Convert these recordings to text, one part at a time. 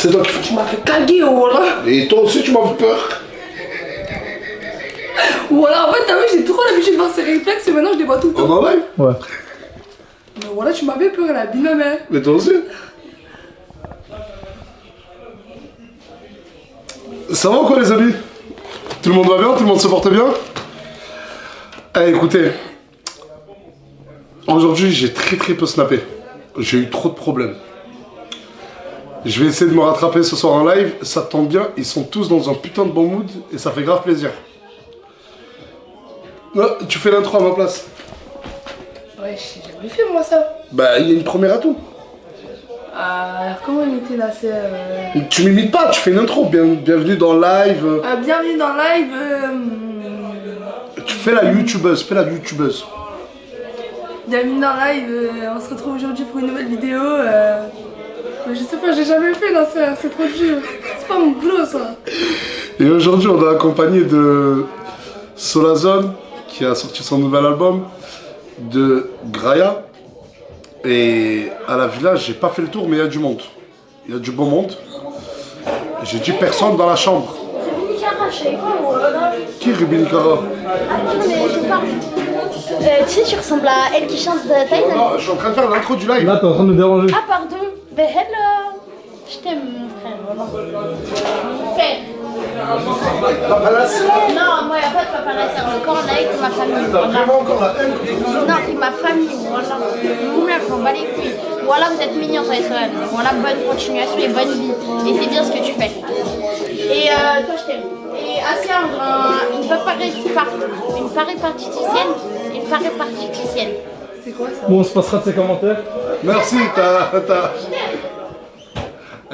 C'est toi qui fais. Tu m'as fait caguer, voilà. Et toi aussi, tu m'as fait peur. Voilà, en fait, t'as vu, j'ai trop l'habitude de voir ces réflexes et maintenant je les vois tout le temps. On en live? Ouais. Mais voilà, tu m'avais peur, la binôme, hein. Mais toi aussi. Ça va ou quoi, les amis? Tout le monde va bien? Tout le monde se porte bien? Eh, écoutez. Aujourd'hui, j'ai très peu snappé. J'ai eu trop de problèmes. Je vais essayer de me rattraper ce soir en live. Ça tombe bien, ils sont tous dans un putain de bon mood et ça fait grave plaisir. Non, tu fais l'intro à ma place. Ouais, j'ai jamais fait moi ça. Bah, il y a une première atout. Alors, comment imiter là? C'est. Tu m'imites pas, tu fais une intro. Bienvenue dans live. Bienvenue dans live. Tu fais la youtubeuse, fais la youtubeuse. Bienvenue dans live. On se retrouve aujourd'hui pour une nouvelle vidéo. Je sais pas, j'ai jamais fait, non, c'est trop dur. C'est pas mon boulot ça. Et aujourd'hui, on est accompagné de Solazone, qui a sorti son nouvel album, de Graya. Et à la villa, j'ai pas fait le tour, mais il y a du monde. Il y a du beau monde. J'ai dit personne dans la chambre. Rubini Cara, je savais pas. Qui Rubini Cara? Attends, mais je parle. Tu sais, tu ressembles à elle qui chante Titan. Non, je suis en train de faire l'intro du live. Là, t'es en train de nous déranger. Ah, pardon. Ben, hello. Je t'aime, mon frère. Voilà. Mon père. Paparazzi. Non, moi, il n'y a pas de paparazzi. Encore là avec ma famille. T'as Voilà. vraiment encore la haine contre moi? Non, avec ma famille. Voilà. Mon mère, je m'en bats les couilles. Voilà, vous êtes mignons, toi et Solal. Voilà, bonne continuation et bonne vie. Et c'est bien ce que tu fais. Et toi, je t'aime. Et assez une paripartiticienne. Une paripartiticienne. C'est quoi ça? Bon, on se passera de ses commentaires. Merci, t'as...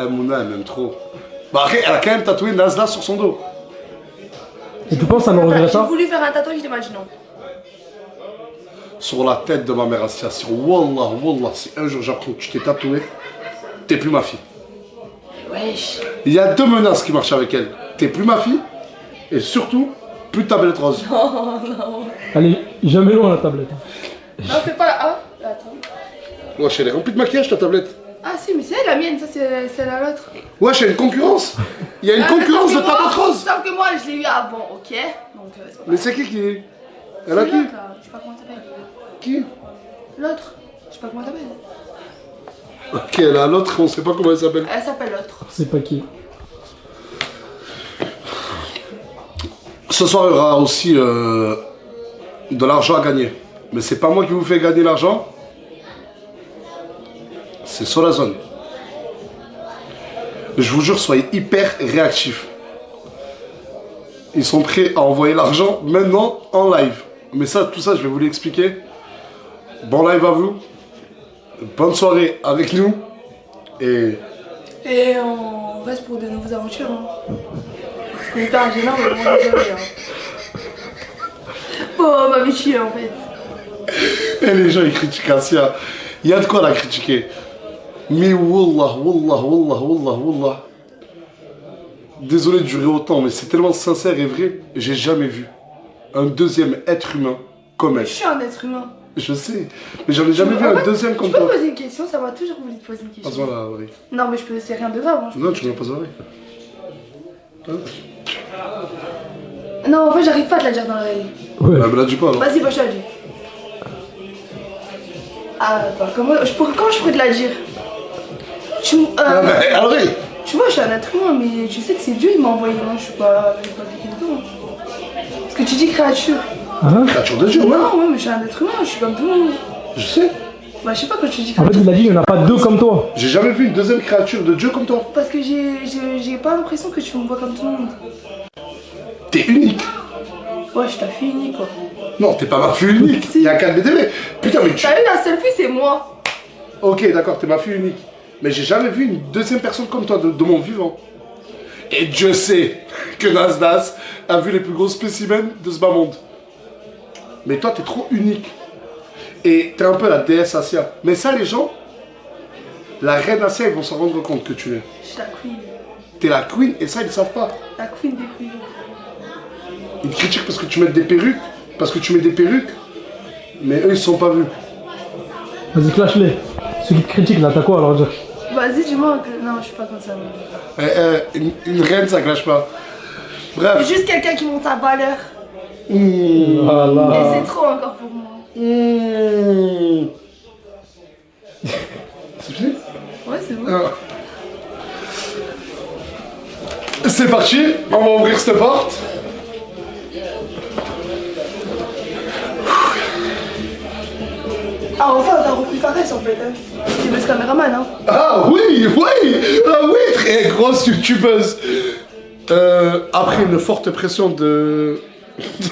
Mouna, elle m'aime trop. Bah après, elle a quand même tatoué Nazla sur son dos. Et tu penses ça nous reverrait J'ai ça? voulu faire un tatouage, il m'a dit non. Sur la tête de ma mère Assia, sur Wallah, si un jour j'apprends que tu t'es tatoué, t'es plus ma fille. Wesh. Il y a deux menaces qui marchent avec elle. T'es plus ma fille, et surtout, plus de tablette rose. Oh non. Allez, jamais loin la tablette. Non, c'est pas la A. Attends. Wesh, elle est remplie de maquillage ta tablette. Ah si, mais c'est elle la mienne, ça c'est la l'autre. Wesh, il y a une concurrence. Il y a une concurrence de tablette rose. Sauf que moi, je l'ai eu avant, ok? Donc, c'est pas Mais c'est qui est? Elle C'est a qui? l'autre, là. Je sais pas comment elle s'appelle. Qui? L'autre. Je sais pas comment elle s'appelle. Ok, elle a l'autre, on sait pas comment elle s'appelle. Elle s'appelle l'autre. C'est pas qui. Ce soir, il y aura aussi de l'argent à gagner. Mais c'est pas moi qui vous fais gagner l'argent. C'est Solazone. Je vous jure, soyez hyper réactifs. Ils sont prêts à envoyer l'argent maintenant en live. Mais ça, tout ça, je vais vous l'expliquer. Bon live à vous. Bonne soirée avec nous. Et Et on reste pour de nouvelles aventures. Hein. C'était hyper gênant, mais bon, désolé. Hein. Oh, ma bichie, en fait. Et les gens ils critiquent Assia. Il y a de quoi la critiquer. Mais wallah. Désolé de durer autant, mais c'est tellement sincère et vrai. J'ai jamais vu un deuxième être humain comme elle. Je suis un être humain. Je sais, mais j'en ai jamais vu En un fait, deuxième comme Je peux toi. te poser une question, ça m'a toujours voulu te poser une question. Passe-moi la oreille. Non, mais c'est rien de grave. Hein. Non, tu me la poses l'oreille. Non, en fait, j'arrive pas à te la dire dans l'oreille. Ouais. Ah, me la dis pas alors. Vas-y, bah, je te la dis. Ah, bah, comment je pourrais te la dire? Ah, mais à l'oreille. Tu vois, je suis un être humain, mais tu sais que c'est Dieu, il m'a envoyé. Moi, je suis pas quelqu'un d'autre. Parce que tu dis créature. Hein? Créature de Dieu, ouais. Non, ouais, mais je suis un être humain, je suis comme tout le monde. Je sais. Bah, je sais pas quand tu dis En fait, créature. il a dit il n'y en a pas deux comme toi. J'ai jamais vu une deuxième créature de Dieu comme toi. Parce que j'ai pas l'impression que tu me vois comme tout le monde. T'es unique. Ouais, je suis ta fille unique, quoi. Non, t'es pas ma fille unique. Si. Il y a 4 BTV. Putain, mais tu. T'as eu la seule fille, c'est moi. Ok, d'accord, t'es ma fille unique. Mais j'ai jamais vu une deuxième personne comme toi de mon vivant. Et Dieu sait que Nasdas a vu les plus gros spécimens de ce bas monde. Mais toi, t'es trop unique. Et t'es un peu la déesse Assia. Mais ça, les gens, la reine Assia, ils vont s'en rendre compte que tu es. Je suis la queen. T'es la queen, et ça, ils ne savent pas. La queen des queens. Ils te critiquent parce que tu mets des perruques. Mais eux, ils se sont pas vus. Vas-y, clash-les. Celui qui te critique là, t'as quoi alors à dire? Vas-y, dis-moi que. Non, je suis pas comme ça. moi. Une reine, ça clash pas. Bref. Juste quelqu'un qui monte sa valeur. Voilà. Et c'est trop encore pour moi. C'est fini? Ouais, c'est bon. Ah. C'est parti, on va ouvrir cette porte. Ah, enfin, t'as repris Fares en fait. Hein. C'est le caméraman, hein. Ah oui, très grosse youtubeuse. Après une forte pression de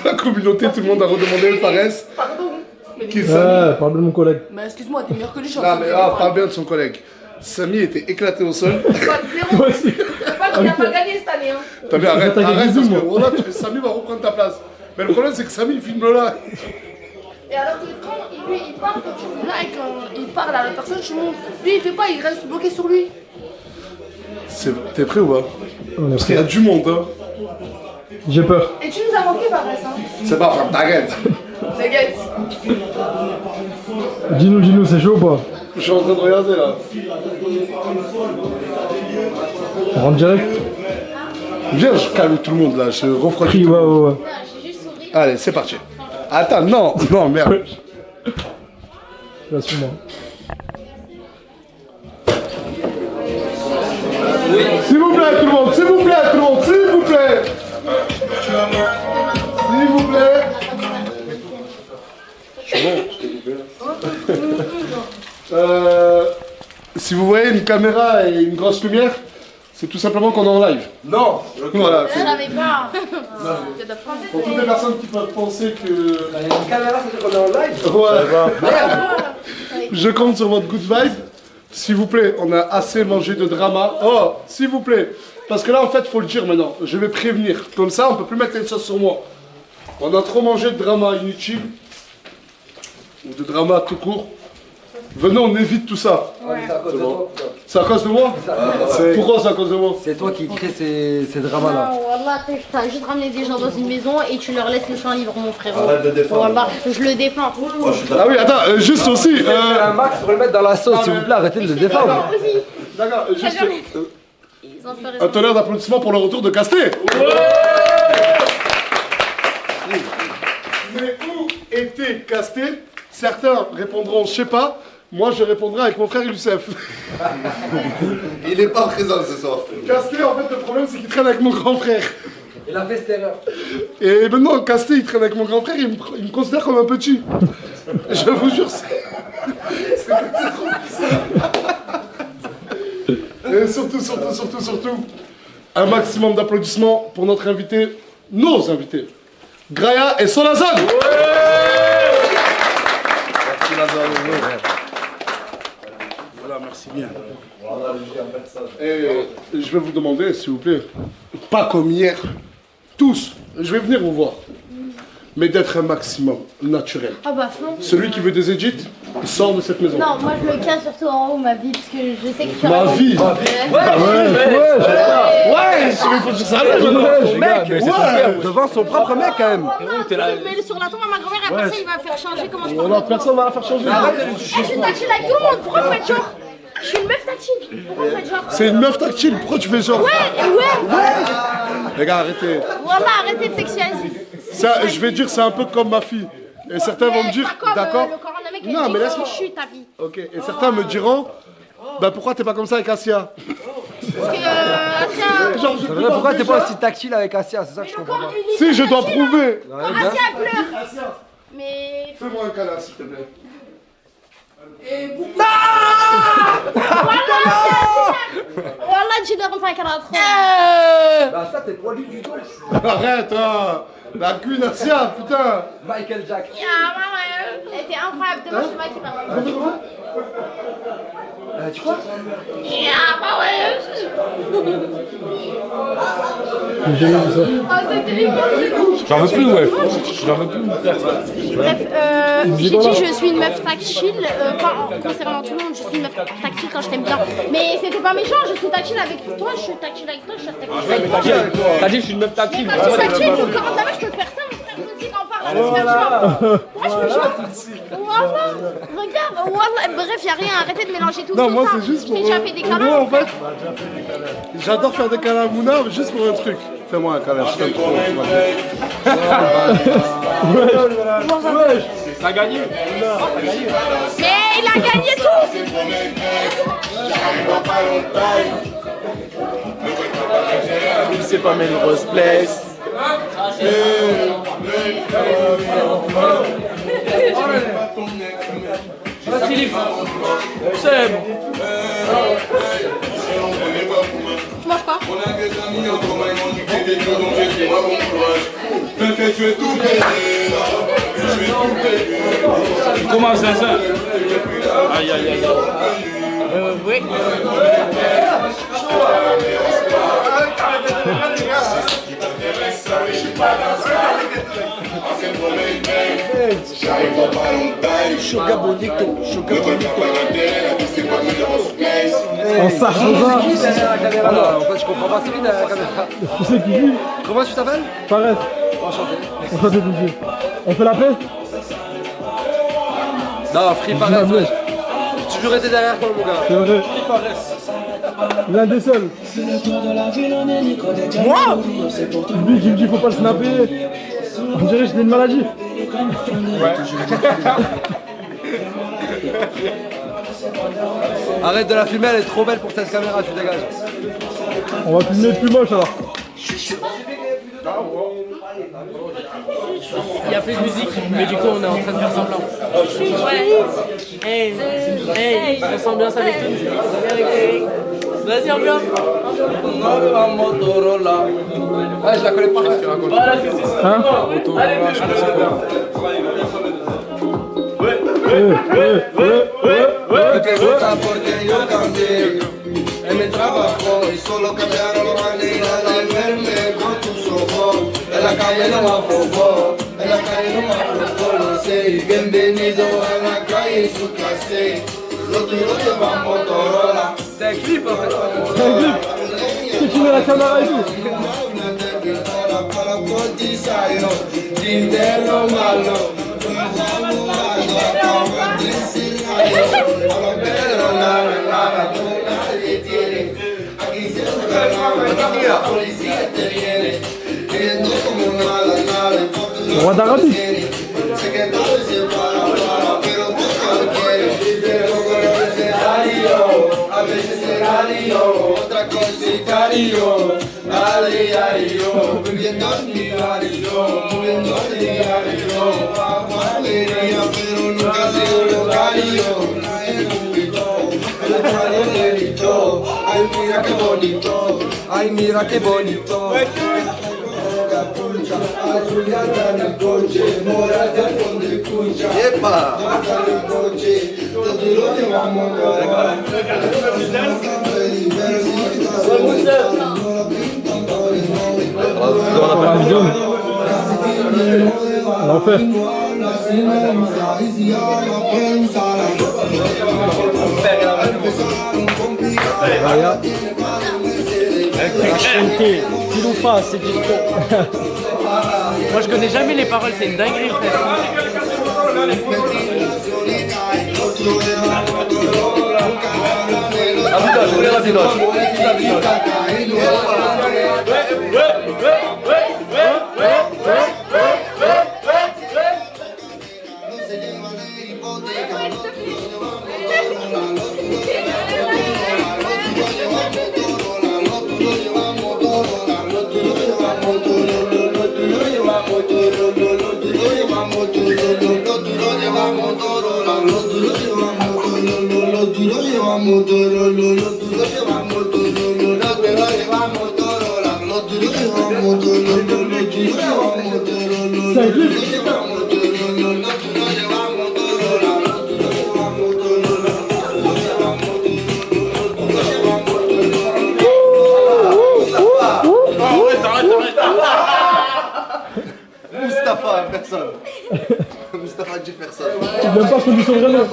la communauté, tout le monde a redemandé Fares. Pardon. Mais Qui est Samy. Ouais, parle de mon collègue. Mais excuse-moi, t'es meilleur que lui, je suis en Non train de mais te parle bien de son collègue. Samy était éclaté au sol. Pas de zéro. Toi aussi. Pas qu'il a pas gagné cette année, hein. T'as vu, arrête, T'as gagné arrête, deux, parce que moi. voilà, Samy va reprendre ta place. Mais le problème c'est que Samy il filme là. Et alors que quand lui il parle, quand tu là et quand il parle à la personne, tu montes. Lui il fait pas, il reste bloqué sur lui. T'es prêt ou pas? On est Parce qu'il y a du monde, hein. J'ai peur. Et tu nous as manqué, Fares, hein. C'est pas ferme ta gueule. T'inquiète. Dis-nous, c'est chaud ou pas? Je suis en train de regarder là. On rentre direct? Viens, je calme tout le monde là, je refroidis. Pris, ouais. J'ai juste souri. Allez, c'est parti. Attends, non, merde. Là, suis-moi. S'il vous plaît, tout le monde, s'il vous plaît, tout le monde, s'il vous plaît. S'il vous plaît. Si vous voyez une caméra et une grosse lumière, c'est tout simplement qu'on est en live. Non. Voilà. Je savais pas. Pour toutes les personnes qui peuvent penser que... Il y a une caméra, c'est qu'on est en live. Ouais. Je compte sur votre good vibe. S'il vous plaît, on a assez mangé de drama. Oh, s'il vous plaît. Parce que là, en fait, il faut le dire maintenant. Je vais prévenir. Comme ça, on peut plus mettre une sauce sur moi. On a trop mangé de drama inutile. Ou de drama tout court. Venez, on évite tout ça. C'est à cause de toi. C'est à cause de moi? Pourquoi c'est à cause de moi? C'est toi qui crée ces dramas-là. Non, Wallah, t'as juste ramené des gens dans une maison et tu leur laisses le champ libre, mon frérot. Arrête de défendre. Wallah, je le défends. Ah oui, attends, juste aussi. Un max pour le mettre dans la sauce, s'il vous plaît, arrêtez de le défendre. D'accord, juste. Ils ont fait Un raison. tonnerre d'applaudissements pour le retour de Casté. Mais où était Casté? Certains répondront, je sais pas. Moi, je répondrai avec mon frère Youssef. Il n'est pas présent ce soir. Casté, en fait, le problème, c'est qu'il traîne avec mon grand frère. Il a fait cette erreur. Et maintenant, Casté, il traîne avec mon grand frère, il me considère comme un petit. Je vous jure, c'est trop bizarre. Et surtout, un maximum d'applaudissements pour notre invité, nos invités, Graya et Solazan. Merci Lazare. Voilà, merci bien. Et je vais vous demander, s'il vous plaît, pas comme hier, tous, je vais venir vous voir, mais d'être un maximum naturel. Ah bah fond. Celui qui veut des edits, il sort de cette maison. Non, moi je le casse surtout en haut, ma vie, parce que je sais que tu Ma vie. Ouais, il faut dire ça. Mec, devant son propre mec quand même. Mais sur la tombe à ma grand-mère, et après ça, il va faire changer comment je parle. Non, personne va la faire changer. Je suis tactile avec tout le monde, pourquoi vous faites genre? Je suis une meuf tactile, pourquoi vous faites genre? C'est une meuf tactile, pourquoi tu fais genre? Ouais. Les gars, arrêtez. Voilà, arrêtez de sexualiser. Ça, je vais dire, c'est un peu comme ma fille. Et certains vont me dire, Pas comme, d'accord. le corps d'un mec Non, mais laisse-moi. je suis ta vie. Ok, et certains me diront, bah pourquoi t'es pas comme ça avec Asia? Parce que, Asia, Genre, je Pourquoi t'es pas aussi tactile avec Asia? C'est ça que je comprends pas. Si, je dois prouver. Asia pleure. Mais Fais-moi un câlin, s'il te plaît. voilà, tu dois faire un câlin trop. Bah ça t'es poilu du tout. Arrête, hein. La queen Asia, putain. Michael Jack. Elle était incroyable, demain je vais qui parle. Tu crois? J'ai jamais vu ça. J'en veux plus, ouais. J'en veux plus. Bref, j'ai dit je suis une meuf tactile, pas en concernant tout le monde, je suis une meuf tactile quand je t'aime bien. Mais c'était pas méchant, je suis tactile avec toi, je suis tactile avec toi, je suis tactile avec toi. T'as dit que je suis une meuf tactile. Quand je suis tactile, le corps de la meuf, je peux faire ça, mon frère, je te dis, quand on parle Voilà. Regarde, voilà. Bref, y a rien, arrêtez de mélanger tout ça. Non, moi c'est juste pour. J'ai déjà fait des Moi câlins. en fait, j'adore faire des câlins à Mouna, mais juste pour un truc. Fais-moi un câlin, je t'aime trop. T'as gagné. Mais il a gagné tout. C'est pas Melrose Place. Seb. Tu manges pas? Comment ça? Aïe, aïe, aïe. Oui. Sugar bonito, sugar bonito. En Sarkozy. En fait, je comprends pas, c'est qui la caméra? Tu sais qui vit? Comment tu t'appelles? Fares. Enchanté. Enchanté de vous. On fait la paix? Non, Free Fares, ouais. J'ai toujours été derrière toi, mon gars. C'est vrai. L'un des seuls. Moi? Lui qui me dit faut pas le snapper. On dirait que j'ai une maladie. Arrête de la filmer, elle est trop belle pour cette caméra, tu dégages. On va filmer le plus moche alors. Il y a plus de musique, mais du coup on est en train de faire semblant. Ouais. Hey, on s'ambiance avec tout. Vas-y, ambiance. Ah, je la connais pas. Voilà, c'est ça. Hein? Allez, Porque gusta porque yo cambié. En mi trabajo y solo cambiaron la manera de verme con tus ojos. En la calle no me afobó, en la calle no me afobó, no sé. Bienvenido a la calle y su clase. Lo tuyo lleva Motorola. C'est un clip en fait. C'est un clip. Si tu mets la caméra et tout. Dinero malo. Roi d'Arabie. Otra cosa y cariño, ay, ay, yo, viviendo en mi barrio, moviendo el diario, alegría, pero nunca ha sido lo cariño, nadie cumplió, el cuadro delito, ay, mira qué bonito, ay, mira qué bonito. Capucha, azul y alta en el coche, morada al fondo escucha. ¡Epa! En el coche, todo lo llevamos todo. On en fait. Kiloufa, c'est du sport. Moi je connais jamais les paroles, c'est une dinguerie frère. Mustapha, personne. Mustapha Jefferson. Il n'aime pas condition vraiment.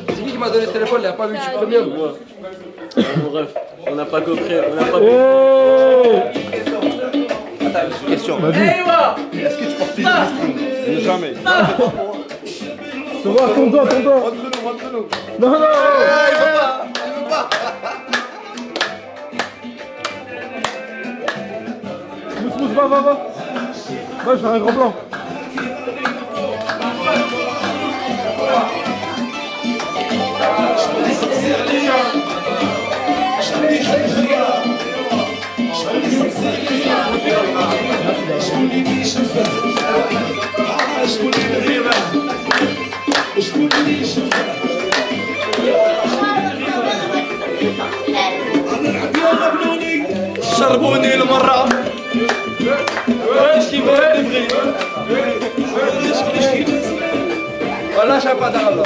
C'est qui m'a donné ce téléphone? Il a pas vu YouTube Premium. Bon, bref, on n'a pas compris, Hey. Question. Vas-y. Est-ce que tu portes Jamais. Tu vois, ton doigt. Entre nous. Non, non. Il veut pas. Mousse, va. Va, je fais un grand plan. شربوني المرة واش كيبان نبغي ولا شابة دابا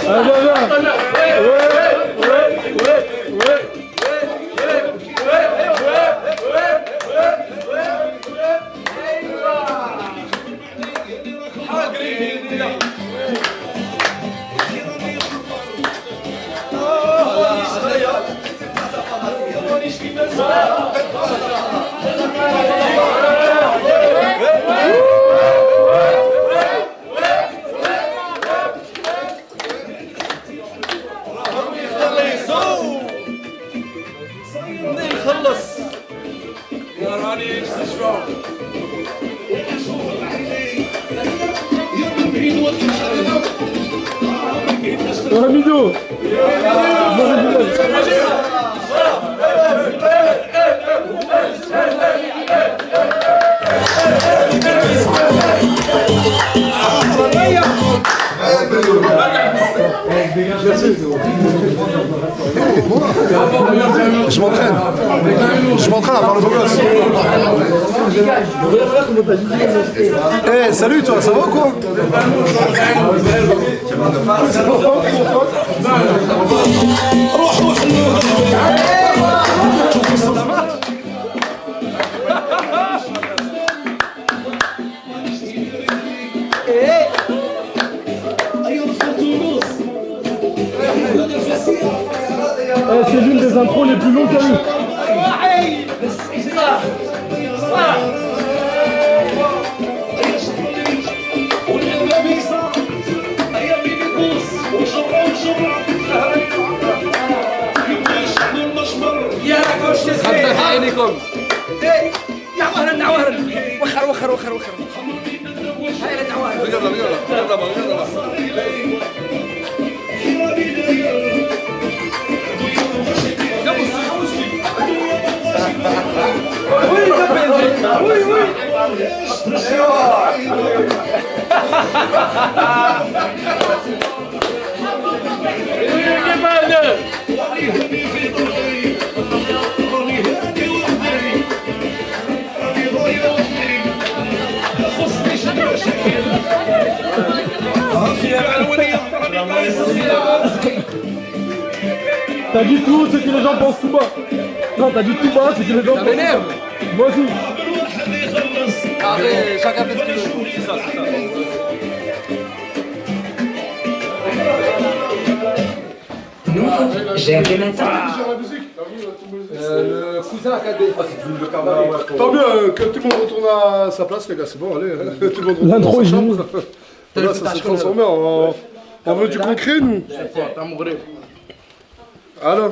Ramiro. Je m'entraîne à faire le beau gosse. Eh, salut toi, ça va ou quoi? C'est l'une des intros les plus longues qu'il y a eu. T'as dit tout ce que les gens pensent tout bas. Non, t'as dit tout bas ce que les gens pensent. Ça m'énerve. Moi aussi. Allez, chacun fait ce qu'il veut. C'est ça. J'ai appelé maintenant. Le cousin à cadet. Tant mieux que tout le monde retourne à sa place, les gars, c'est bon, allez. Tout le monde retourne L'intro à est sa géniale. chambre. Là, ça s'est transformé en... On veut du concret, nous. Alors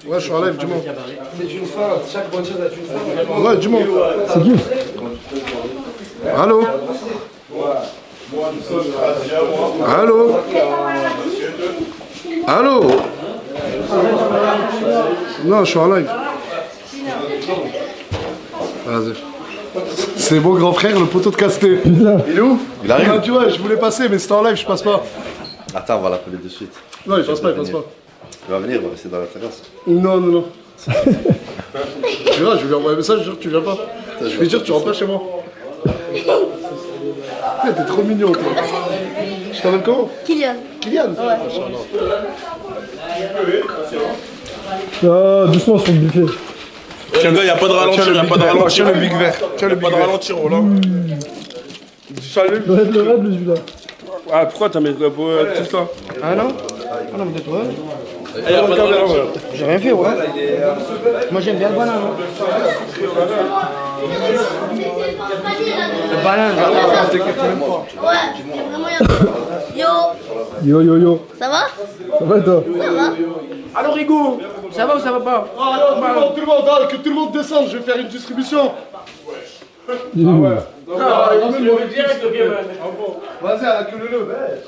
ouais, je suis en live, dis-moi. C'est une fin, chaque bonne chose a une fin. Ouais, dis-moi. C'est qui? Allô Allô Allô Non, je suis en live. Vas-y. C'est mon grand frère, le poteau de Casté. Il est où? Il arrive. Ah, tu vois, je voulais passer, mais c'était en live, je passe pas. Attends, on va l'appeler de suite. Non, il passe pas. Il va venir, il va rester dans la terrasse. Non. Tu verras, je vais lui envoyer un message, je jure que tu viens pas. Je vais dire, tu rentres pas chez moi. T'es trop mignon, toi. Je t'appelle comment? Kylian. Kylian? Ah, doucement sur le buffet. Tiens, gars, y'a pas de ralentir, y'a pas de ralentir. Tiens le big vert. Tiens le big Pas de vert. ralentir, voilà. Salut. Le raid, celui-là. Ah, pourquoi t'as mis tout ça? Ah non? Ah non, mais toi. Y'a pas de ralentir. j'ai rien fait, ouais. Moi j'aime bien le banane. Le banane, Yo, Yo. ça va? Ça va toi? Ça va? Alors Rigo, ça va ou ça va pas? Alors, tout le monde, que tout le monde descende, je vais faire une distribution. Vas-y, à la queue le.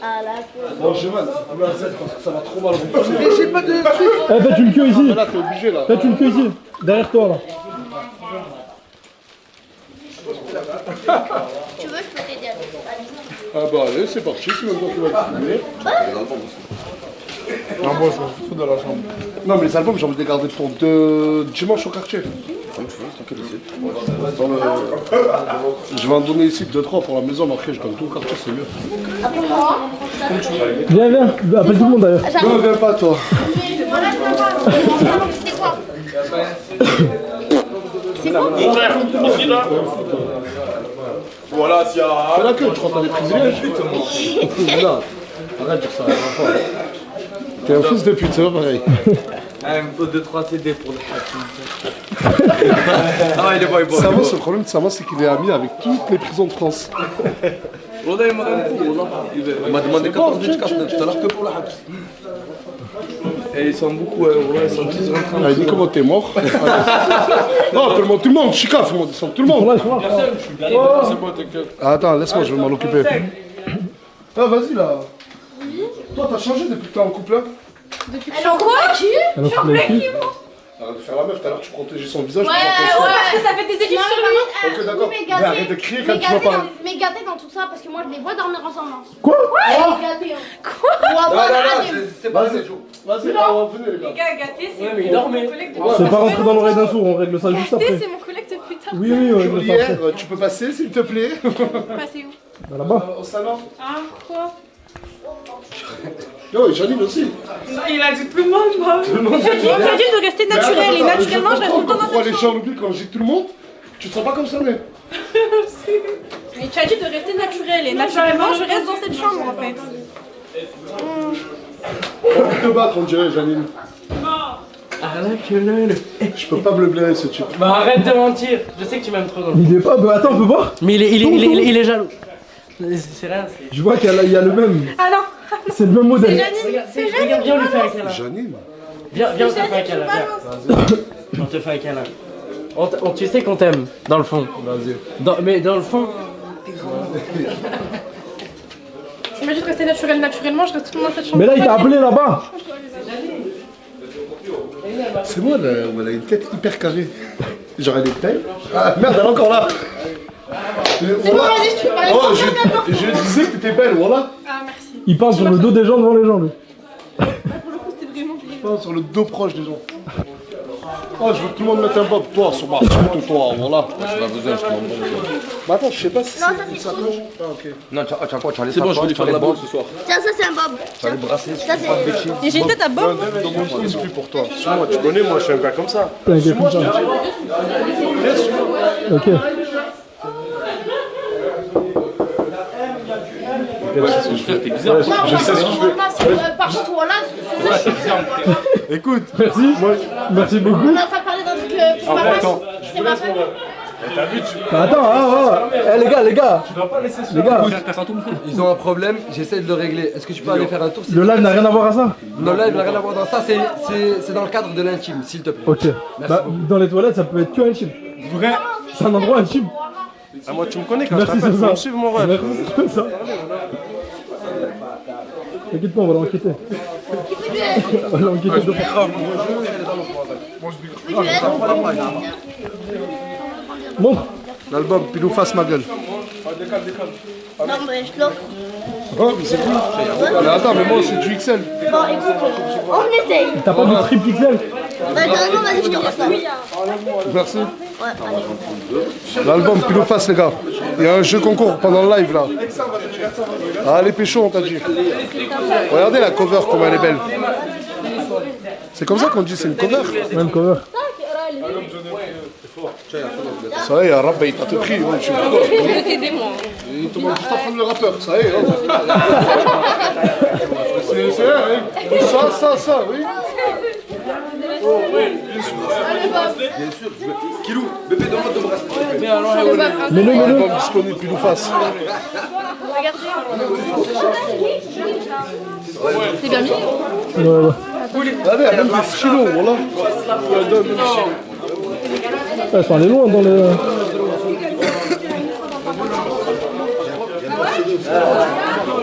À la queue. Bon, j'ai mal. Parce que ça va trop mal. Mais j'ai pas de truc. Eh, faites une queue ici. Là, t'es obligé là. Faites une queue ici. Derrière toi là. Tu veux, je peux t'aider à distance. Ah bah allez, c'est parti, c'est même toi qui vas distribuer. Non, bon, je me fous de la chambre. Non, mais les albums, j'ai envie de les garder pour dimanche au quartier. Je vais en donner ici 2-3 pour la maison, mais après je donne tout le quartier, c'est mieux. Après moi, Viens. Appelle tout le monde d'ailleurs. Non, viens pas toi. voilà, c'était quoi? C'est quoi? Voilà, s'il y a. Fais la queue, tu crois que t'as des privilèges? Non, arrête de dire ça, t'es un fils de pute, c'est pas pareil. Il me faut 2-3 CD pour le Ah, il est bon, il est bon. Samo, le problème de Samo, c'est qu'il est ami avec toutes les prisons de France. Il m'a demandé 14 minutes tout à l'heure que pour la Habs. Et ils sont beaucoup, ils sont tous rentrés. Ah, il dit comment t'es mort. Non, tout le monde, Chica, tout le monde descend, tout le monde. C'est bon, t'inquiète. Ah, attends, laisse-moi, je vais m'en occuper. Ah, vas-y là. Toi, t'as changé depuis que t'es en couple là? Elle en quoi? Alors, tu l'as qui? Arrête de faire la meuf, tout à l'heure tu protégeais son visage. Parce que ça fait des études sur lui. Ok, d'accord. Mais arrête de crier quand tu vas parler. Mais gâté dans tout ça, parce que moi je les vois dormir ensemble. Quoi? Gâté. Quoi? C'est pas assez. Vas-y, là, on va venir les gars. Gâté, c'est mais il dormait. C'est pas rentré dans l'oreille d'un sourd, on règle ça juste après. c'est mon collègue depuis tard. Oui, on règle ça Juliette, après. tu peux passer s'il te plaît? Passez où? Bah, là-bas. Au salon. Ah, quoi? Yo, et Janine aussi. Il a dit tout le monde, moi. Tout le monde J'ai dit de rester naturel et naturellement, je reste tout le temps dans Pourquoi cette les chambre. gens oublient quand je dis tout le monde? Tu te sens pas concerné? Mais tu as dit de rester naturel et naturellement, je reste dans cette chambre en fait. Faut te battre, on dirait, Janine. Je peux pas me le blairer ce type. Bah arrête de mentir, je sais que tu m'aimes trop. Il est pas. Bah, attends, on peut voir. Mais il est jaloux. C'est rien, c'est... Je vois qu'il y a le même. Ah non, C'est le même modèle. Viens lui faire un câlin. Janine? Viens, on te fait un câlin. On te fait un câlin. Tu sais qu'on t'aime, dans le fond. Vas-y. Mais dans le fond... tu m'as dit de rester naturellement, je reste tout le temps dans cette chambre. Mais là, il t'a appelé là-bas. C'est moi, elle a une tête hyper carrée. Genre elle est belle. Ah merde, elle est encore là. Voilà. Oh, je disais que t'étais belle, voilà. Ah merci. Il parle sur le dos des gens devant les gens, lui. Pour le coup, c'était vraiment plaisir. Oh, sur le dos proche des gens. Oh, je veux que tout le monde mette un bob, toi, sur ma toi, voilà. J'ai pas besoin, je te demande. Bah attends, je sais pas si Non, ça c'est c'est ça. cool. Ah, ok. Non, tu as quoi? Tu as les C'est bon, je vais lui faire la boule ce soir. Tiens, ça c'est un bob. Tu as les bracelets, Ça c'est. Et j'ai une tête à Bob. Dans mon esprit pour toi. Moi, tu connais, moi, je suis un gars comme ça. T'inquiète, comme ça. Ok. T'es bizarre. Je sais ce que je fais. Par contre, voilà, c'est ça, je suis. Écoute, Merci beaucoup. On est en train de parler d'un truc que en même temps, c'est ma famille. Attends, les gars. Les gars. Ils ont un problème, j'essaie de le régler. Est-ce que tu peux aller faire un tour Le live n'a rien à voir à ça. Non, là, il n'a rien à voir dans ça, c'est dans le cadre de l'intime, s'il te plaît. Ok. Bah, dans les toilettes, ça peut être que intime. Vrai. C'est un endroit intime. Ah, moi, tu me connais quand Merci, je t'appelle, c'est faut ça. me suivre mon rêve. Merci, c'est ça. T'inquiète pas, on va l'enquêter. On va l'enquêter de Montre. l'album Pilou face ma gueule. Non, mais je l'offre. Oh, mais c'est cool. Mais attends, mais moi c'est du XL. Bon, écoute, on essaye. T'as pas de triple XL? Carrément, vas-y, je te reçois. Merci. Ouais, allez. L'album Pilou face, les gars. Il y a un jeu concours pendant le live là. Ah, les péchos, on t'a dit. Regardez la cover, comment elle est belle. C'est comme ça qu'on dit, c'est une cover. Même cover. Ça y est, Rabbe, il t'a tout pris. Ouais, je suis il te demande juste à prendre le rappeur, ça y est. C'est vrai, oui. Ça, oui. Bien sûr, je veux. Kilou, bébé, demande de me respecter. Mais non. Album disponible, Pilou face. C'est bien mis. Ouais. Allez, elle donne des stylos, voilà. Elle donne des stylos. Elles sont allées loin dans le...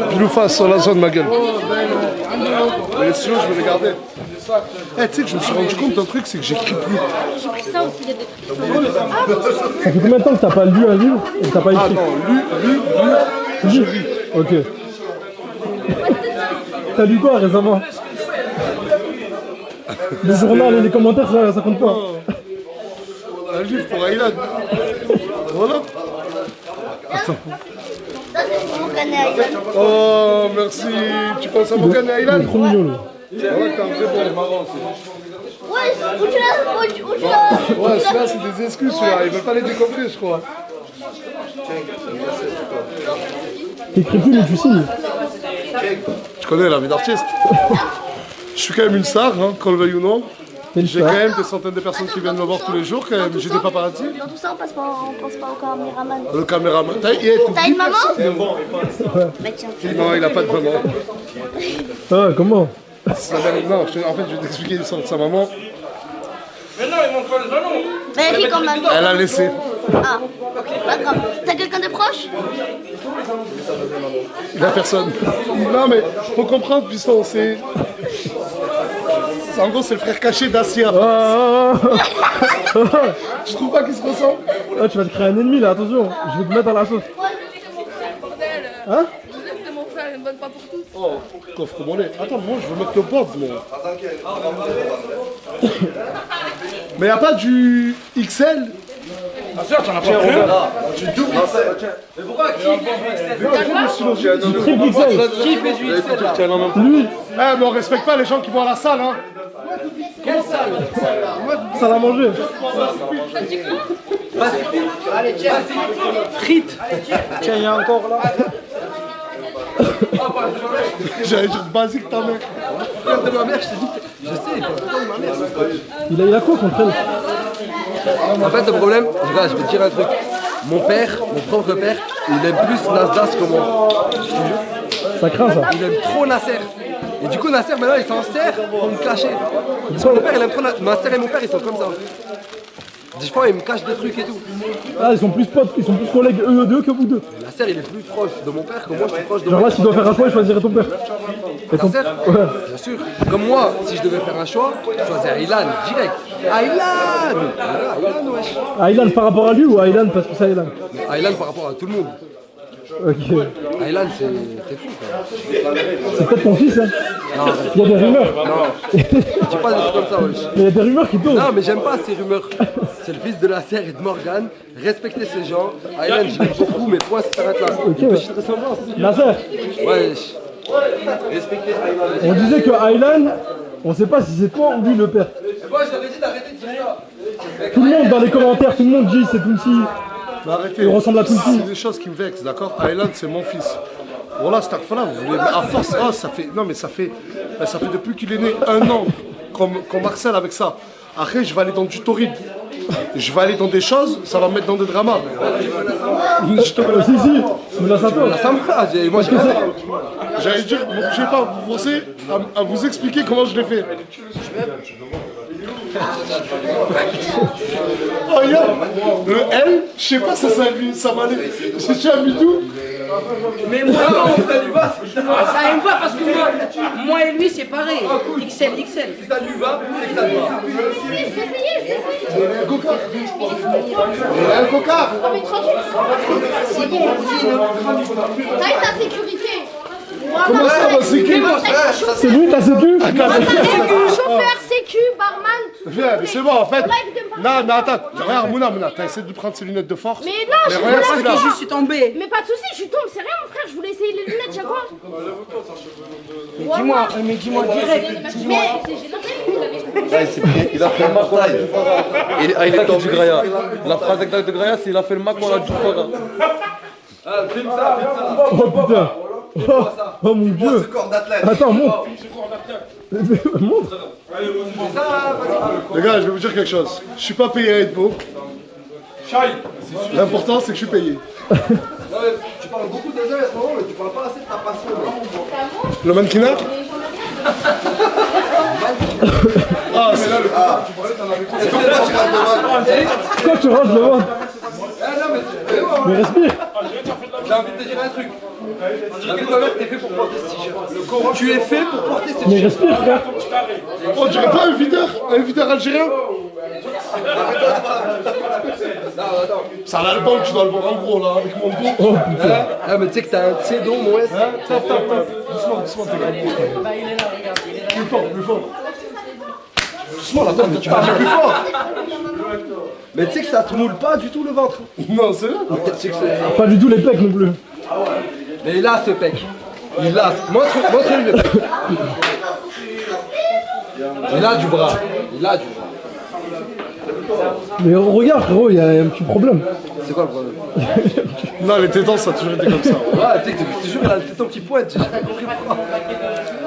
Pilou face sur la zone, ma gueule. Mais les stylos, je vais les garder. Eh, tu sais que je me suis rendu compte d'un truc, c'est que j'écris plus. Ça aussi, il y a des trucs. Ça fait combien de temps que t'as pas lu un livre et que t'as pas Ah écrit? non, lu. Ok. T'as lu quoi récemment? Le journal et les commentaires, ça compte pas. Un livre pour Aylan. Voilà. Ça, c'est pour mon canet à Aylan. Oh, merci. Tu penses à mon gars Il est Aylan? trop mignon lui. Ouais, t'es un vrai bon. Ouais, où tu l'as? Ouais, celui-là, c'est des excuses, celui-là. Ils veulent pas les décoffrer, je crois. T'écris plus mais tu signes. Tu connais la vie d'artiste. Je suis quand même une star, hein, qu'on le veuille ou non. J'ai quand même des centaines de personnes qui viennent me voir tous les jours, quand même. J'ai des paparazzis. Dans tout ça, on pense pas au caméraman. Le caméraman. T'as une maman? Bah tiens. Non, il a pas de maman. Ah, comment? C'est la mère- Non, en fait, je vais t'expliquer l'histoire de sa maman. Bah écris quand même. Elle a laissé. Ah, pas grave. T'as quelqu'un de proche? Il a personne. Non, mais faut comprendre, piston, c'est. En gros, c'est le frère caché d'Asia. Je trouve pas qu'il se ressemble. Ah, tu vas te créer un ennemi là, attention. Je vais te mettre à la sauce. Hein? C'est mon frère, une bonne pas pour tous. Oh, coffre mon lait. Attends, moi, je veux mettre le bob, moi. Mais y'a pas du XL? Tu doubles mais pourquoi qui fait Du triple XL. Qui fait du XL là? Lui, Eh, mais on respecte pas les gens qui vont à la salle, hein. Quelle salle? ça l'a mangé. Frites. Tiens, il y a encore là. J'allais dire basique, ta mère. Frère de ma mère, je t'ai dit. Je sais, il Il a quoi contre elle? En fait, le problème, regarde, je vais te dire un truc. Mon père, mon propre père, il aime plus Nasdaq que moi. Je te jure. Ça craint ça. Il aime trop Nasser. Et du coup, Nasser, maintenant, il s'en sert pour me cacher. Parce que mon père, il aime trop Nasser et mon père, ils sont comme ça. Des fois, ils me cachent des trucs et tout. Ah, ils sont plus potes, ils sont plus collègues eux deux que vous deux. Nasser, il est plus proche de mon père que moi, je suis proche de Genre mon là, père. si tu dois faire un choix, je choisirais ton père. Et ton... Nasser Ouais. Bien sûr. Comme moi, si je devais faire un choix, je choisirais Aylan, direct. Aylan Aylan, wesh. Aylan par rapport à lui ou Aylan parce que c'est Aylan? Aylan par rapport à tout le monde. Ok. Aylan, c'est fou, quoi. C'est peut-être ton fils, hein? Non, Il y a des rumeurs. non. Dis pas des trucs comme ça, wesh. Mais il y a des rumeurs qui tournent. Non, mais j'aime pas ces rumeurs. C'est le fils de Nasser et de Morgan. Respectez ces gens. Aylan, je l'aime beaucoup, mais point, ça s'arrête là. Une petite ressemblance. Nasser, Wesh. on disait que Aylan, on sait pas si c'est toi ou lui le père. Et moi, je l'avais dit d'arrêter de dire ça. Tout le monde dans les commentaires, tout le monde dit c'est Tounsi. Mais arrêtez. Il ressemble à Tounsi. C'est des choses qui me vexent, d'accord? Aylan, c'est mon fils. Voilà, cette fois-là, vous voulez. À force, oh, ça fait. Non, mais ça fait depuis qu'il est né 1 an qu'on harcèle avec ça. Après, je vais aller dans du torride. Je vais aller dans des choses, ça va me mettre dans des dramas. Si, me laisse à toi. Ça me va, moi j'ai rien. J'allais dire, je vais pas vous forcer à vous expliquer comment je l'ai fait. Oh, yo, le L, je sais pas, ça m'a allé. J'ai un tout. Mais moi, non, ça lui va parce que moi et lui, c'est pareil. XL. Si ça lui va, c'est que ça lui va. Un coca. Un coca. T'as ta sécurité. Comment ça, ma sécu? C'est lui, ta sécu? Chauffeur, sécu, barman. Viens, mais c'est bon, en fait. Non, mais attends, regarde, Mouna, t'as essayé de prendre ses lunettes de force. Mais non, je regarde ce qu'il a. Je suis tombé. Mais pas de soucis, je tombe, c'est rien mon frère, je voulais essayer les lunettes, j'ai quoi? Mais dis-moi direct. Il a fait le mac, on l'a du Farah. Il est tombé du Graya. La phrase exacte de Graya, c'est il a fait le mac, on l'a du Farah. Oh putain. Oh mon dieu. Ce corps d'athlète. Attends, montre. Montre. Les gars, je vais vous dire quelque chose. Je suis pas payé à être beau. L'important, c'est que je suis payé. Tu parles beaucoup des heures à ce moment, mais tu parles pas assez de ta passion. Le mannequinat. Ah, c'est là le Pourquoi tu ranges le ventre? Mais respire. J'ai envie de te dire un truc. T'es fait pour porter ce t-shirt. Tu es fait pour porter ce Mais t-shirt. respire, frère. On dirait pas un videur algérien. Ça va le banc, tu dois le voir en gros là, avec mon dos. Oh putain. Ah, mais tu sais que t'as un tsédo, mon S. Doucement, t'es grave. Plus fort. Doucement, là, mais tu parles plus fort. Mais tu sais que ça te moule pas du tout le ventre. Non, c'est vrai. Pas du tout les pecs non plus. Mais il a ce pec. Il a. Montre-lui le pec. Il a du bras. Mais regarde frérot, il y a un petit problème. C'est quoi le problème? Non, les tétons, ça a toujours été comme ça. Ouais, tu sais, je te jure, il a le téton qui pointe. J'ai jamais compris pourquoi.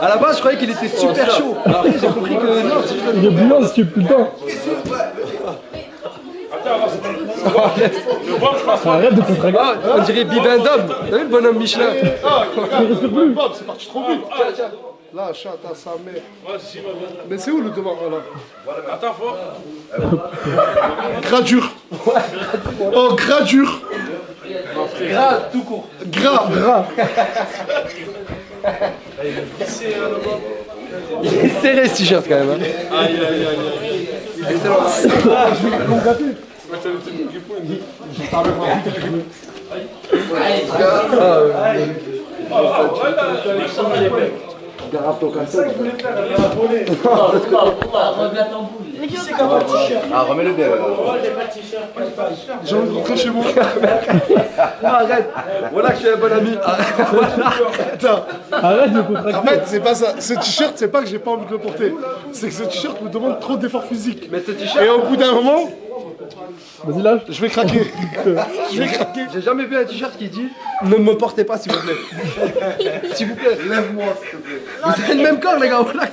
À la base, je croyais qu'il était super chaud. Alors après, j'ai compris que non, c'est juste Il est bouillant ce putain. Arrête de contracter. Ah, on dirait Bibendum. T'as vu le bonhomme Michelin? Bob, c'est parti trop vite. Là, chatte à sa mère. Mais c'est où le devant là? Attends, fort. Gradure. Oh, gradure. Gras, tout court. Gras. Il est serré ce t-shirt quand même. Hein. Excellent. Ah, remets-le bien. J'ai envie de rentrer chez moi. Arrête. Voilà que je suis un bon ami. Putain. Arrête de contracter. En fait, c'est pas ça. Ce t-shirt, c'est pas que j'ai pas envie de le porter. C'est que ce t-shirt me demande trop d'efforts physiques. Mais ce t-shirt. Et au bout d'un moment, Vas-y lâche. je vais craquer. J'ai jamais vu un t-shirt qui dit ne me portez pas s'il vous plaît. S'il vous plaît. Lève-moi, s'il te plaît. Vous avez le même corps les gars. Voilà.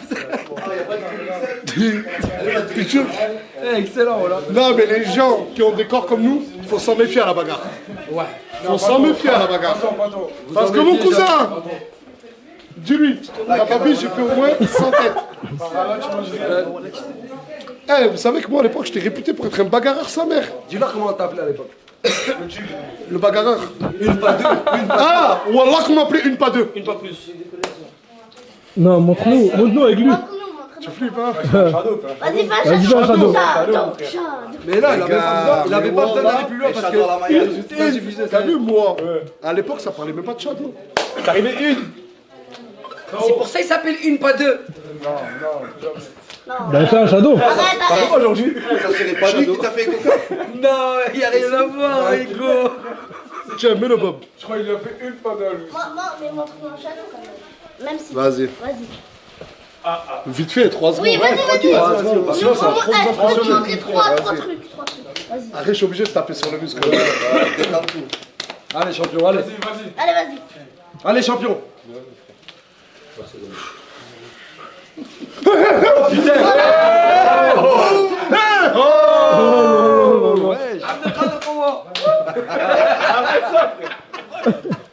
Putain. Excellent voilà. Non, mais les gens qui ont des corps comme nous, faut s'en méfier à la bagarre. Ouais. Faut s'en méfier à la bagarre. Parce que mon cousin, dis-lui, t'as pas vu, j'ai fait au moins 100 têtes. Eh, vous savez que moi à l'époque, j'étais réputé pour être un bagarreur sa mère. Dis-leur comment on t'appelait à l'époque. Le bagarreur. Une pas deux. Ah, Wallah qu'on m'appelait une pas deux. Une pas plus. Non, montre-nous avec lui. Tu flippes, hein? Vas-y, va, Vas-y, va, Shadow. Mais là, il avait pas besoin d'aller plus loin parce que. T'as vu, moi, à l'époque, ça parlait même pas de Shadow. T'arrivais une. C'est pour ça qu'il s'appelle une pas deux. Ben fais un Shadow. Arrête. Aujourd'hui. Ça serait pas lui qui t'a fait coca? Non, il y a rien à voir, Ego. Tiens, mets le bob. Je crois qu'il a fait une pas d'un lui. Mais montre-moi un château quand même. Même si. Vas-y. Vas-y. Vite fait, 3 secondes. Oui, vas-y. Sinon, ça va trop Je vais impressionner. montrer trois trucs. Vas-y. Arrête, je suis obligé de taper sur le muscle. Détends tout. Allez, champion, allez. Allez, vas-y. Allez, champion.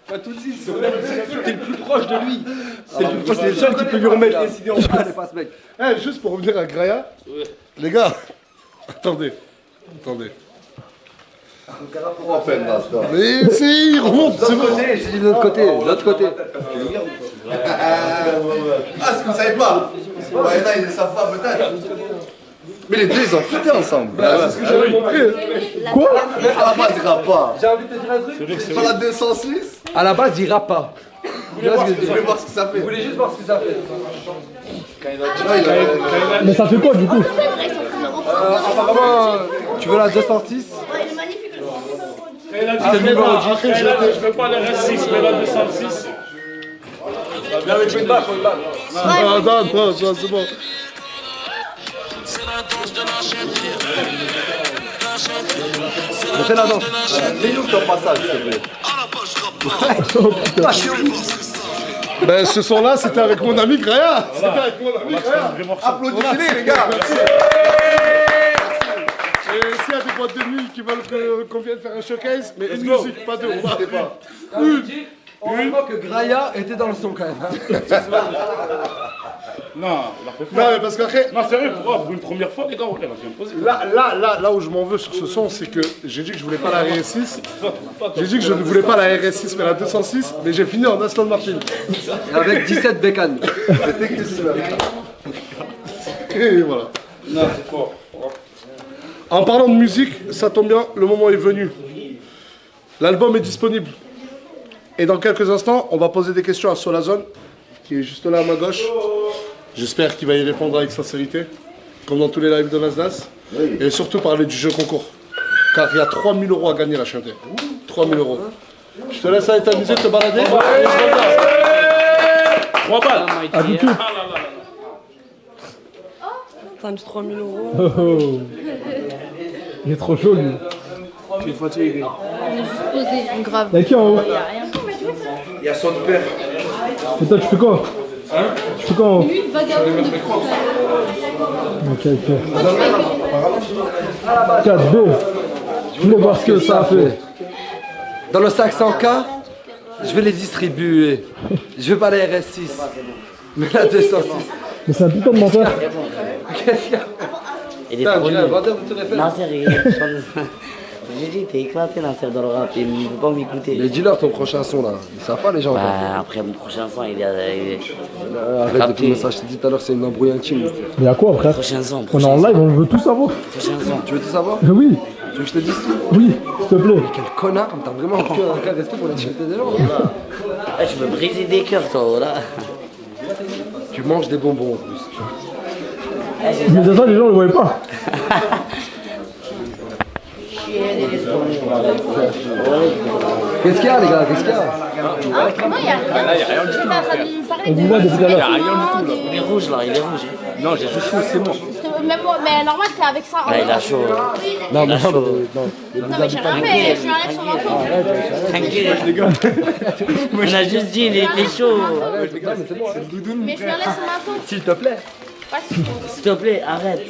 Pas tout de suite, t'es le plus proche de lui. T'es le plus proche, t'es le seul qui peut lui remettre les idées en place. Allez, pas ce mec. Eh, juste pour revenir à Graya, les gars, attendez. Oh, peine, basta. Mais c'est, il remonte, c'est bon. Côté, j'ai dit de l'autre côté, de l'autre côté. Ah, ce que vous savez pas? Ouais, là, ils ne savent pas, peut-être. Mais les deux, ils ont foutu ensemble. C'est ce que j'avais compris. Quoi? À la base, il rappe pas. J'ai envie de te dire un truc. C'est pas la 206. À la base, il rappe pas. Je vais voir ce que ça fait. Vous voulez juste voir ce que ça fait. Mais ça fait quoi du coup? Apparemment, tu veux la 206? Ouais, il est magnifique. C'est le numéro 10. Je veux pas le reste 6, mais la 206. Viens avec une balle, une balle. Non, c'est bon. Fais la danse. Dis-nous ton passage, s'il te plaît. Ben, ce son-là, c'était avec mon ami Graya. C'était avec mon ami Graya. Applaudissez-les, les gars. Et s'il y a des boîtes de nuit qui veulent qu'on vienne faire un showcase, mais une musique, pas deux. N'hésitez pas. Une fois que Graya était dans le son quand même. Non, Non, mais parce qu'après, non, sérieux, pour une première fois, les gars, on va bien poser. là où je m'en veux sur ce son, c'est que j'ai dit que je voulais pas la RS6. J'ai dit que je ne voulais pas la RS6, mais la 206, mais j'ai fini en Aston Martin. Avec 17 bécanes. C'était que cela. Et voilà. Non, c'est fort. En parlant de musique, ça tombe bien, le moment est venu. L'album est disponible. Et dans quelques instants, on va poser des questions à Solazone, qui est juste là à ma gauche. J'espère qu'il va y répondre avec sincérité, comme dans tous les lives de Nasdaq. Et surtout parler du jeu concours. Car il y a 3 000 € à gagner la chanter. 3 000 €. Je te laisse aller t'amuser, te balader. 3 balles. À tout de suite. Times 3 000 €. Oh, oh. Il est trop chaud lui. Tu es fatigué. Grave. Y'a qui en haut? Il y a son père. Et toi tu fais quoi? Tu fais quoi en haut? Ok, ok. 4B. Je voulais voir ce que ça a fait. Dans le sac 100K, je vais les distribuer. Je veux pas la RS6, mais la 206. Mais c'est un putain de menteur. Qu'est-ce qu'il y a? Il est Putain, trop tu l'as nul. vendeur, tu l'as fait. Non, sérieux. J'ai dit, t'es éclaté Nasser dans le rap, il ne veut pas m'écouter. Mais dis-leur ton prochain son là. Ils savent pas les gens. Bah, après mon prochain son, il est. Arrête de filmer ça, je t'ai dit tout à l'heure, c'est une embrouille intime. Mais y'a quoi frère? Prochain son. On est en live, on veut tout savoir. Prochain son. Tu veux tout savoir? Oui, Tu veux que je te dise tout? oui, s'il te plaît. Quel connard, t'as vraiment aucun respect pour l'activité des gens. Ouais, tu veux briser des cœurs, toi, voilà. Tu manges des bonbons en plus. Mais ça, les gens le voyaient pas. Qu'est-ce qu'il y a les gars? Qu'est-ce qu'il y a? Non, il y a rien. Là, il n'y a rien du tout. On vous voit depuis tout à Il n'y a l'heure. rien du tout là. Il est rouge là, il est rouge. Non, j'ai juste chaud, c'est bon. Mais normal, t'es avec ça. Là, il a chaud. Non, Il a chaud. Non, mais j'ai rien fait. Je lui enlève son manteau. Tranquille, les gars. On a juste dit, il était chaud. arrête les gars, mais c'est bon. C'est le doudoune. Mais je lui enlève son manteau. S'il te plaît. Pas sûr. S'il te plaît, arrête.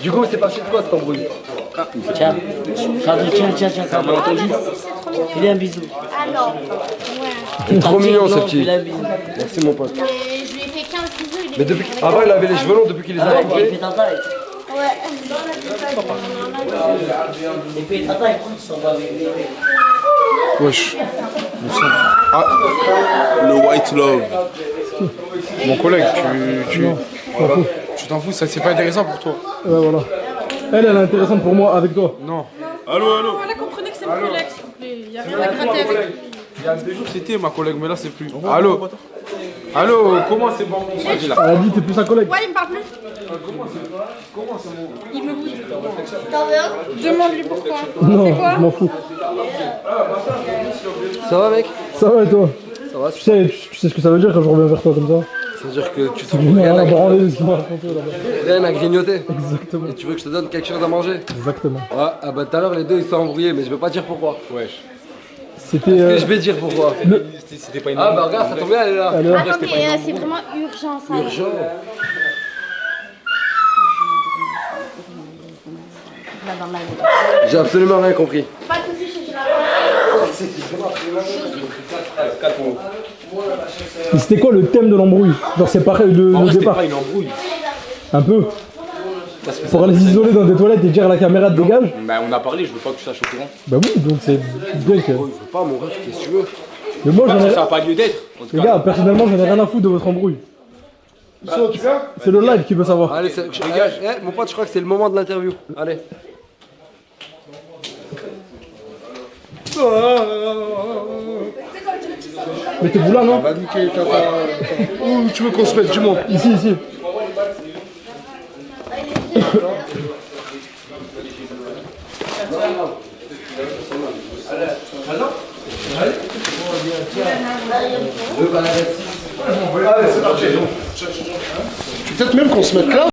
Du coup, c'est parti de quoi cette embrouille? Tiens, tiens, t'as mal entendu? C'est trop mignon. Fais-lui un bisou. Alors, ouais. Trop mignon ce Non, petit. fais-lui un bisou. Merci mon pote. Mais je lui ai fait 15 bisous. Il est Mais depuis avant il avait les cheveux longs, depuis qu'il les a Arrête, il coupés. fait ta taille. Ouais. Il fait ta taille. Il s'en va avec les... Wesh. Le White Love. Mon collègue, Non, je m'en fous. tu t'en fous, ça c'est pas intéressant pour toi. Ouais, voilà. Elle est intéressante pour moi avec toi. Non. Allô. Voilà, comprenez que c'est mon collègue, s'il vous plaît. Il n'y a rien à gratter avec lui. Il y a 2 jours c'était ma collègue, mais là c'est plus. Allô. Allô, comment c'est bon mon frère là? Elle a dit t'es plus un collègue. Ouais, il me parle plus. Comment c'est bon? Il me boude. T'en veux un? Demande-lui pourquoi. Non, C'est quoi? je m'en fous. Ça va mec? Ça va et toi? Ça va? Tu sais ce que ça veut dire quand je reviens vers toi comme ça? Ça veut dire que tu Tu trouves me rien rien à, à branler de ce qu'il m'a raconté là-bas. rien à grignoter. Exactement. Et tu veux que je te donne quelque chose à manger? Exactement. Ouais, ah bah tout à l'heure les deux ils sont embrouillés, mais je vais pas dire pourquoi. Wesh. C'était. Et je vais dire pourquoi. C'était pas une. Ah bah regarde, ça tombe bien, elle est là. Elle est là. Attends, mais c'est vraiment urgent ça. Urgent. Là, dans la vie. J'ai absolument rien compris. Pas de soucis, je suis là. Et c'était quoi le thème de l'embrouille? Genre c'est pareil de En vrai, le c'était départ. pas une embrouille. Un peu. Pour aller s'isoler dans des toilettes et dire à la caméra de dégage. Bah on a parlé, je veux pas que tu saches au courant. Bah oui, donc c'est bien que. Oh, il veut pas mon ref, qu'est-ce que tu veux? Mais moi j'en ai. Ça a pas lieu d'être. En tout Les cas. gars, personnellement j'en ai rien à foutre de votre embrouille. C'est le live qui veut savoir. Allez, mon pote, je crois que c'est le moment de l'interview. Allez. Mettez-vous là, non? Va niquer, Où tu veux qu'on se mette, dis-moi? Ici, ici. Allez, c'est parti. Peut-être même qu'on se mette là.